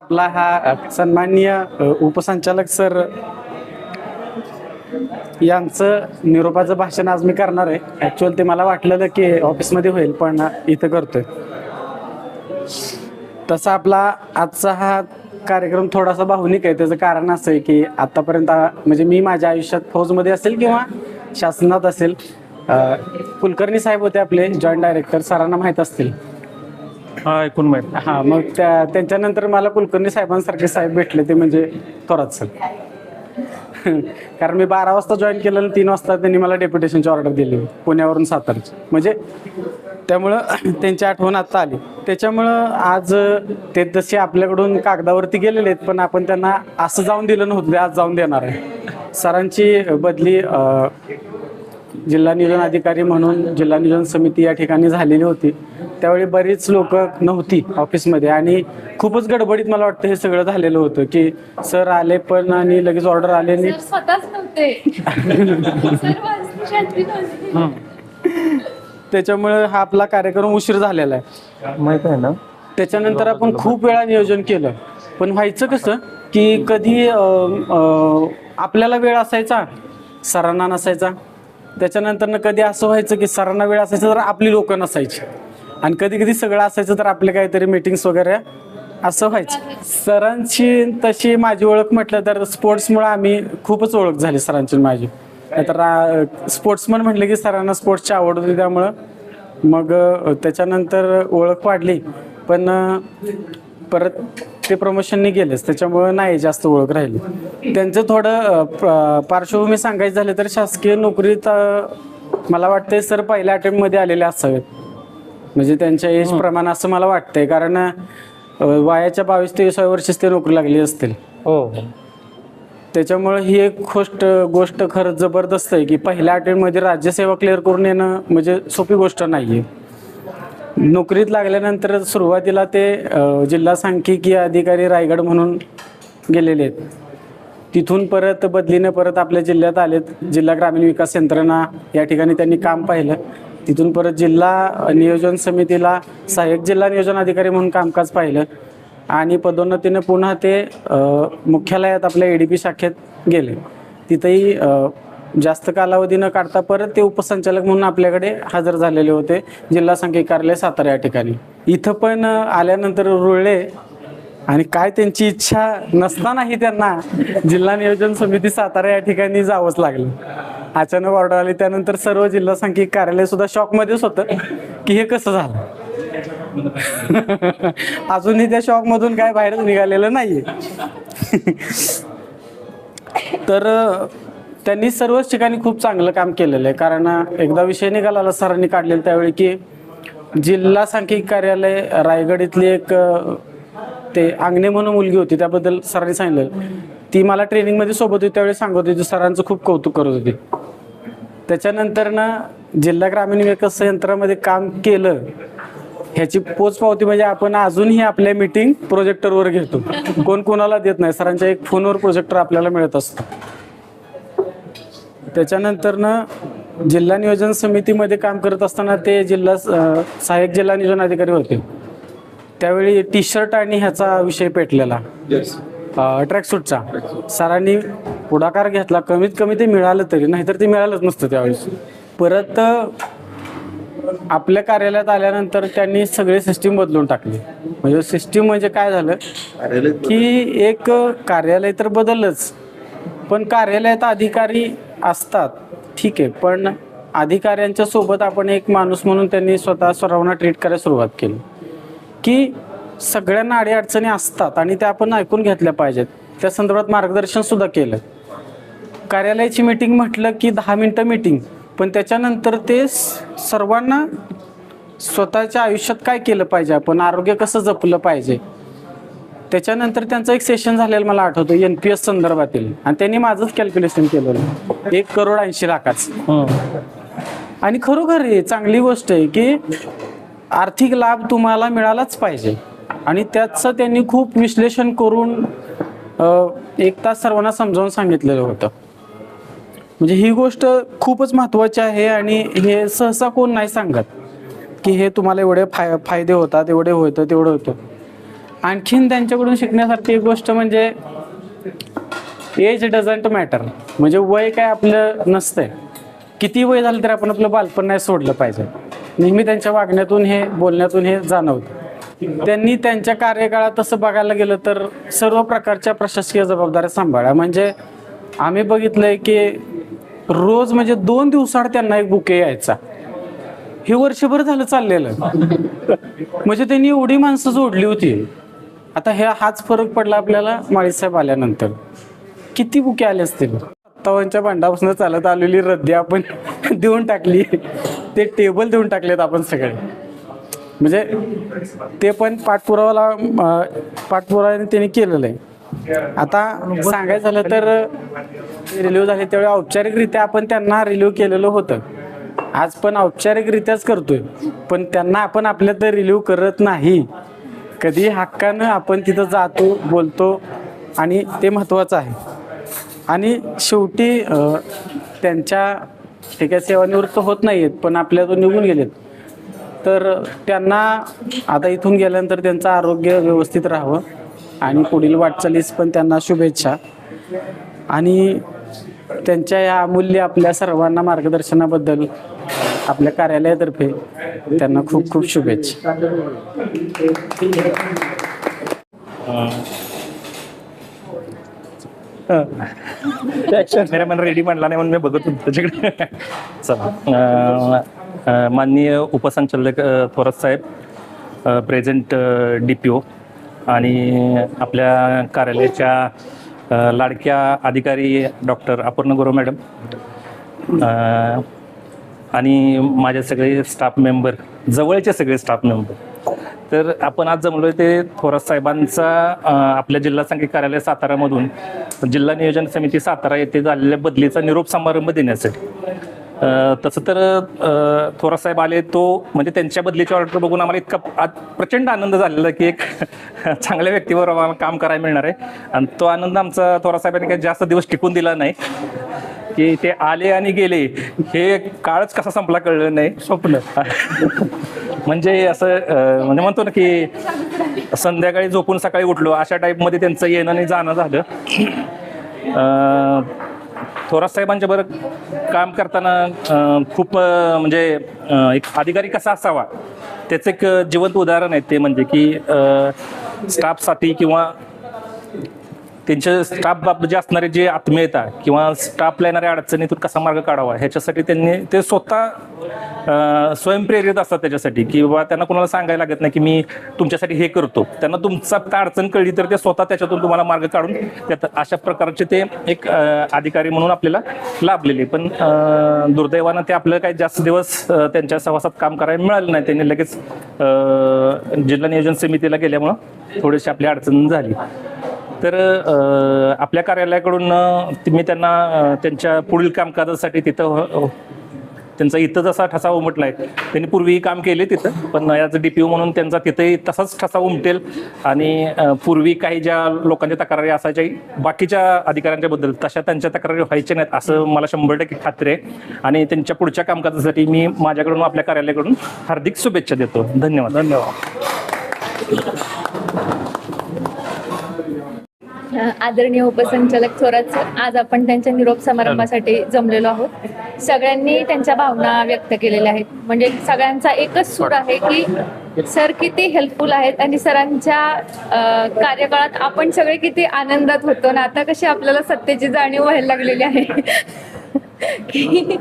आपला हा सन्माननीय उपसंचालक सर यांचं निरोपाचं भाषण आज मी करणार आहे. ॲक्च्युअल ते मला वाटलेलं की ऑफिसमध्ये होईल, पण इथं करतोय. तसा आपला आजचा हा कार्यक्रम थोडासा भावनिक आहे. त्याचं कारण असं आहे की आत्तापर्यंत म्हणजे मी माझ्या आयुष्यात फौजमध्ये असेल किंवा शासनात असेल, कुलकर्णी साहेब होते आपले जॉईंट डायरेक्टर, सरांना माहीत असतील. हा, ऐकून माहिती. हां, मग त्यांच्यानंतर मला कुलकर्णी साहेबांसारखे साहेब भेटले ते म्हणजे थोरात सर. कारण मी 12 वाजता जॉईन केलं आणि 3 वाजता त्यांनी मला डेप्युटेशनची ऑर्डर दिली पुण्यावरून सातारची. म्हणजे त्यामुळं त्यांची आठवण आत्ता आली. त्याच्यामुळं आज ते तसे आपल्याकडून कागदावरती गेलेले आहेत, पण आपण त्यांना असं जाऊन दिलं नव्हतं, ते आज जाऊन देणार आहे. सरांची बदली जिल्हा नियोजन अधिकारी म्हणून जिल्हा नियोजन समिती या ठिकाणी झालेली होती. त्यावेळी बरीच लोक नव्हती ऑफिसमध्ये आणि खूपच गडबडीत मला वाटतं हे सगळं झालेलं होतं की सर आले पण आणि लगेच ऑर्डर आले नाही. स्वतःच नव्हते. त्याच्यामुळे हा आपला कार्यक्रम उशीर झालेला आहे, माहित आहे ना. त्याच्यानंतर आपण खूप वेळा नियोजन केलं, पण व्हायचं कसं की कधी आपल्याला वेळ असायचा, सरांना नसायचा. त्याच्यानंतर कधी असं व्हायचं की सरांना वेळ असायचा तर आपली लोकं नसायची, आणि कधी कधी सगळं असायचं तर आपले काहीतरी मीटिंग्स वगैरे असं व्हायचं. सरांची तशी माझी ओळख म्हटलं तर स्पोर्ट्समुळे आम्ही खूपच ओळख झाली सरांची माझी. नाहीतर स्पोर्ट्समन म्हटलं की सरांना स्पोर्ट्सची आवड होती, त्यामुळं मग त्याच्यानंतर ओळख वाढली. पण परत ते प्रमोशनने गेलेच, त्याच्यामुळं नाही जास्त ओळख राहिली. त्यांचं थोडं पार्श्वभूमी सांगायचं झालं तर शासकीय नोकरीत मला वाटतंय सर पहिल्या अटेम्प्टमध्ये आलेले असावेत, म्हणजे त्यांच्या एज प्रमाण असं मला वाटतंय. कारण वयाच्या 22-23व्या वर्षीच ते नोकरी लागली असतील. हो. त्याच्यामुळे ही एक गोष्ट खरंच जबरदस्त आहे की पहिल्या अटेम्प्टमध्ये राज्यसेवा क्लिअर करून येणं म्हणजे सोपी गोष्ट नाही आहे. नोकरीत लागल्यानंतर सुरुवातीला ते जिल्हा सांख्यिकी अधिकारी रायगड म्हणून गेलेले आहेत. तिथून परत बदलीनं परत आपल्या जिल्ह्यात आलेत. जिल्हा ग्रामीण विकास यंत्रणा या ठिकाणी त्यांनी काम पाहिलं. तिथून परत जिल्हा नियोजन समितीला सहाय्यक जिल्हा नियोजन अधिकारी म्हणून कामकाज पाहिलं आणि पदोन्नतीनं पुन्हा ते मुख्यालयात आपल्या ADP शाखेत गेले. तिथंही जास्त कालावधी न काढता परत ते उपसंचालक म्हणून आपल्याकडे हजर झालेले होते जिल्हा सांख्यिकी कार्यालय सातारा या ठिकाणी. इथं पण आल्यानंतर रुळले आणि काय त्यांची इच्छा नसतानाही त्यांना जिल्हा नियोजन समिती सातारा या ठिकाणी जावंच लागलं. अचानक ऑर्डर आली, त्यानंतर सर्व जिल्हा सांख्यिकी कार्यालय सुद्धा शॉकमध्येच होतं की हे कसं झालं. अजूनही त्या शॉकमधून काय बाहेर निघालेलं नाहीये. तर त्यांनी सर्वच ठिकाणी खूप चांगलं काम केलेलं आहे. कारण एकदा विषय निघाला सरांनी काढलेला त्यावेळी की जिल्हा सांख्यिकी कार्यालय रायगड इथली एक ते अंगणे म्हणून मुलगी होती, त्याबद्दल सरांनी सांगितलं. ती मला ट्रेनिंगमध्ये सोबत होती, त्यावेळी सांगत होती, सरांचं खूप कौतुक करत होती. त्याच्यानंतर जिल्हा ग्रामीण विकास यंत्रामध्ये काम केलं ह्याची पोचपावती म्हणजे आपण अजूनही आपल्या मीटिंग प्रोजेक्टरवर घेतो. कोण कोणाला देत नाही, सरांच्या एक फोनवर प्रोजेक्टर आपल्याला मिळत असतो. त्याच्यानंतर जिल्हा नियोजन समितीमध्ये काम करत असताना ते सहाय्यक जिल्हा नियोजन अधिकारी होते. त्यावेळी टी-शर्ट आणि ह्याचा विषय पेटलेला, ट्रॅकसूटचा. सरांनी पुढाकार घेतला, कमीत कमी ते मिळालं तरी, नाहीतर ते मिळालंच नसतं त्यावेळेस. परत आपल्या कार्यालयात आल्यानंतर त्यांनी सगळे सिस्टीम बदलून टाकली. म्हणजे सिस्टीम म्हणजे काय झालं की एक कार्यालय तर बदललंच, पण कार्यालयात अधिकारी असतात ठीक आहे, पण अधिकाऱ्यांच्या सोबत आपण एक माणूस म्हणून त्यांनी स्वतः सर्वांना ट्रीट करायला सुरुवात केली की सगळ्यांना अडीअडचणी असतात आणि त्या आपण ऐकून घेतल्या पाहिजेत. त्या संदर्भात मार्गदर्शन सुद्धा केलं. कार्यालयाची मीटिंग म्हटलं की 10 मिनटं मीटिंग, पण त्याच्यानंतर ते सर्वांना स्वतःच्या आयुष्यात काय केलं पाहिजे, आपण आरोग्य कसं जपलं पाहिजे. त्याच्यानंतर त्यांचं एक सेशन झालेलं मला आठवतं NPS संदर्भातील, आणि त्यांनी माझंच कॅल्क्युलेशन केलेलं 1,80,00,000. आणि खरोखर हे चांगली गोष्ट आहे की आर्थिक लाभ तुम्हाला मिळालाच पाहिजे, आणि त्याचं त्यांनी खूप विश्लेषण करून 1 तास सर्वांना समजावून सांगितलेलं होतं. म्हणजे ही गोष्ट खूपच महत्त्वाची आहे आणि हे सहसा कोण नाही सांगत की हे तुम्हाला एवढे फायदे होतात, एवढे होतं तेवढं होतं. आणखीन त्यांच्याकडून शिकण्यासारखी एक गोष्ट म्हणजे एज डझंट मॅटर. म्हणजे वय काय आपलं नसतंय, किती वय झालं तरी आपण आपलं बालपण नाही सोडलं पाहिजे. नेहमी त्यांच्या वागण्यातून हे बोलण्यातून हे जाणवतं. त्यांनी त्यांच्या कार्यकाळात तसं बघायला गेलं तर सर्व प्रकारच्या प्रशासकीय जबाबदाऱ्या सांभाळल्या. म्हणजे आम्ही बघितलंय की रोज म्हणजे 2 दिवसाआड त्यांना एक बुके यायचा. हे वर्षभर झालं चाललेलं. म्हणजे त्यांनी एवढी माणसं जोडली होती. आता हाच फरक पडला आपल्याला माळीसाहेब आल्यानंतर. किती बुके आले असतील. 57च्या बंडापासून चालत आलेली रद्दी आपण देऊन टाकली. ते टेबल देऊन टाकलेत आपण सगळे. म्हणजे ते पण पाठपुरावा त्यांनी केलेलं आहे. आता सांगायचं झालं तर रिलीव्ह झाले त्यावेळी औपचारिकरित्या आपण त्यांना रिलीव्ह केलेलं होतं. आज पण औपचारिकरित्याच करतोय, पण त्यांना आपण आपल्यात रिलीव्ह करत नाही. कधी हक्कानं आपण तिथं जातो, बोलतो आणि ते महत्त्वाचं आहे. आणि शेवटी त्यांच्या ठीक आहे सेवानिवृत्त होत नाहीत, पण आपल्यातून निघून गेलेत. तर त्यांना आता इथून गेल्यानंतर त्यांचं आरोग्य व्यवस्थित राहावं आणि पुढील वाटचालीस पण त्यांना शुभेच्छा. आणि त्यांच्या या अमूल्य आपल्या सर्वांना मार्गदर्शनाबद्दल आपल्या कार्यालयातर्फे त्यांना खूप खूप शुभेच्छा. मेरा मन रेडी म्हणला नाही म्हणून मी बघत होतो त्याच्याकडे. चला, माननीय उपसंचालक थोरात साहेब, प्रेझेंट DPO आणि आपल्या कार्यालयाच्या लाडक्या अधिकारी डॉक्टर अपर्णा गुरव मॅडम आणि माझे सगळे स्टाफ मेंबर, जवळचे सगळे स्टाफ मेंबर. तर आपण आज जमलोय ते थोरात साहेबांचा आपल्या जिल्हा सांघिक कार्यालय सातारामधून जिल्हा नियोजन समिती सातारा येथे झालेल्या बदलीचा निरोप समारंभ देण्यासाठी. तसं तर थोरात साहेब आले तो म्हणजे त्यांच्या बदलीची ऑर्डर बघून आम्हाला इतका आज प्रचंड आनंद झालेला की एक चांगल्या व्यक्तीवर आम्हाला काम करायला मिळणार आहे. आणि तो आनंद आमचा थोरात साहेबांनी काही जास्त दिवस टिकून दिला नाही की ते आले आणि गेले. हे काळच कसा संपला कळलं नाही. स्वप्न म्हणजे असं म्हणजे म्हणतो ना की संध्याकाळी झोपून सकाळी उठलो अशा टाईपमध्ये त्यांचं येणं आणि जाणं झालं. थोरात साहेबांच्या बरोबर काम करताना खूप म्हणजे एक अधिकारी कसा असावा त्याचं एक जिवंत उदाहरण आहे. ते म्हणजे की स्टाफसाठी किंवा त्यांच्या स्टाफ जे असणारे जे आत्मीयता किंवा स्टाफला येणाऱ्या अडचणीतून कसा मार्ग काढावा ह्याच्यासाठी त्यांनी ते स्वतः स्वयंप्रेरित असतात त्याच्यासाठी की बाबा त्यांना कोणाला सांगायला लागत नाही की मी तुमच्यासाठी हे करतो. त्यांना तुमचा अडचण कळली तर ते स्वतः त्याच्यातून तुम्हाला मार्ग काढून त्यात अशा प्रकारचे ते एक अधिकारी म्हणून आपल्याला लाभलेले. पण दुर्दैवानं ते आपल्याला काही जास्त दिवस त्यांच्या सहवासात काम करायला मिळालं नाही. त्यांनी लगेच जिल्हा नियोजन समितीला गेल्यामुळं थोडीशी आपली अडचण झाली. तर आपल्या कार्यालयाकडून मी त्यांना त्यांच्या पुढील कामकाजासाठी तिथं त्यांचा इथं जसा ठसा उमटला आहे त्यांनी पूर्वी काम केले तिथं, पण ॲज DPO म्हणून त्यांचा तिथंही तसाच ठसा उमटेल. आणि पूर्वी काही ज्या लोकांच्या तक्रारी असायच्या बाकीच्या अधिकाऱ्यांच्या बद्दल तशा त्यांच्या तक्रारी व्हायच्या नाहीत असं मला 100% खात्री आहे. आणि त्यांच्या पुढच्या कामकाजासाठी मी माझ्याकडून आपल्या कार्यालयाकडून हार्दिक शुभेच्छा देतो. धन्यवाद. आदरणीय उपसंचालक थोरात सर, आज आपण त्यांच्या निरोप समारंभासाठी जमलेलो आहोत. सगळ्यांनी त्यांच्या भावना व्यक्त केलेल्या आहेत. म्हणजे सगळ्यांचा एकच सूर आहे की सर किती हेल्पफुल आहेत आणि सरांच्या कार्यकाळात आपण सगळे किती आनंदात होतो ना आता कशी आपल्याला सत्तेची जाणीव व्हायला लागलेली आहे की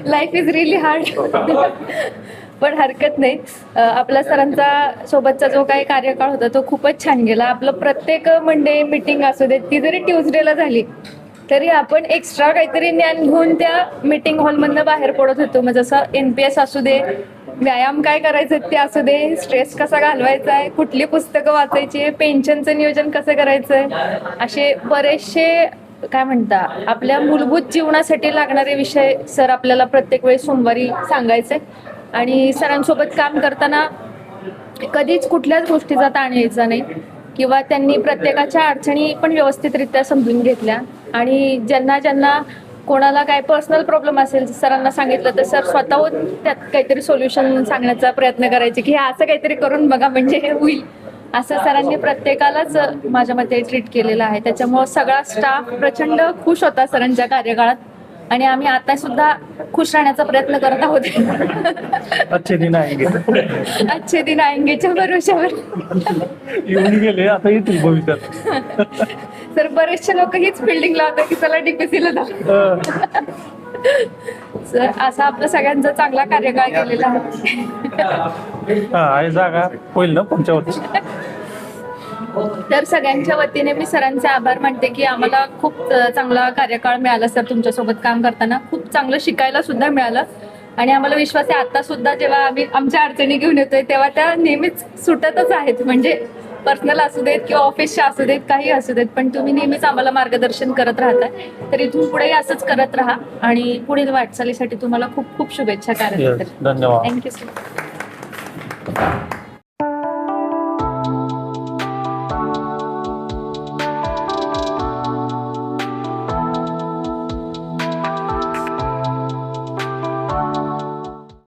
लाईफ इज रिअली हार्ड. पण हरकत नाही. आपल्या सरांचा सोबतचा जो काही कार्यकाळ होता तो खूपच छान गेला. आपलं प्रत्येक मंडे मीटिंग असू दे ती जरी ट्यूजडेला झाली तरी आपण एक्स्ट्रा काहीतरी ज्ञान घेऊन त्या मीटिंग हॉलमधनं बाहेर पडत होतो. मग जसं NPS असू दे, व्यायाम काय करायचं ते असू दे, स्ट्रेस कसा घालवायचा आहे, कुठली पुस्तकं वाचायची, पेन्शनचं नियोजन कसं करायचं, असे बरेचसे काय म्हणता आपल्या मूलभूत जीवनासाठी लागणारे विषय सर आपल्याला प्रत्येक वेळी सोमवारी सांगायचे. आणि सरांसोबत काम करताना कधीच कुठल्याच गोष्टीचा ताण यायचा नाही किंवा त्यांनी प्रत्येकाच्या अडचणी पण व्यवस्थितरित्या समजून घेतल्या. आणि ज्यांना ज्यांना कोणाला काय पर्सनल प्रॉब्लेम असेल सरांना सांगितलं तर सर स्वतःहून त्यात काहीतरी सोल्युशन सांगण्याचा प्रयत्न करायचे की हे असं काहीतरी करून बघा म्हणजे हे होईल. असं सरांनी प्रत्येकालाच माझ्या मते ट्रीट केलेलं आहे. त्याच्यामुळं सगळा स्टाफ प्रचंड खुश होता सरांच्या कार्यकाळात आणि आम्ही आता सुद्धा खुश राहण्याचा प्रयत्न करत आहोत. अच्छे दिन आएंगे. अच्छे दिन आएंगेच्या भरोश्यावर. येऊन गेले, आता येतील भविष्यात. तर बरेचसे लोक हीच फिल्डिंग लावतात की चला डीपीसीला जाऊ. सर असा आपला सगळ्यांचा चांगला कार्यकाळ केलेला आहे. हा, आहे जागा होईल ना पुढच्या वर्षी. तर सगळ्यांच्या वतीने मी सरांचे आभार मानते की आम्हाला खूप चांगला कार्यकाळ मिळाला सर. तुमच्यासोबत काम करताना खूप चांगलं शिकायला सुद्धा मिळालं आणि आम्हाला विश्वास आहे आता सुद्धा जेव्हा आम्ही आमच्या अडचणी घेऊन येतोय तेव्हा त्या नेहमीच सुटतच आहेत. म्हणजे पर्सनल असू देत किंवा ऑफिसच्या असू देत, काही असू देत, पण तुम्ही नेहमीच आम्हाला मार्गदर्शन करत राहताय. तर इथून पुढेही असंच करत राहा आणि पुढील वाटचालीसाठी तुम्हाला खूप खूप शुभेच्छा. Yes, कार्याबद्दल धन्यवाद. Thank you sir.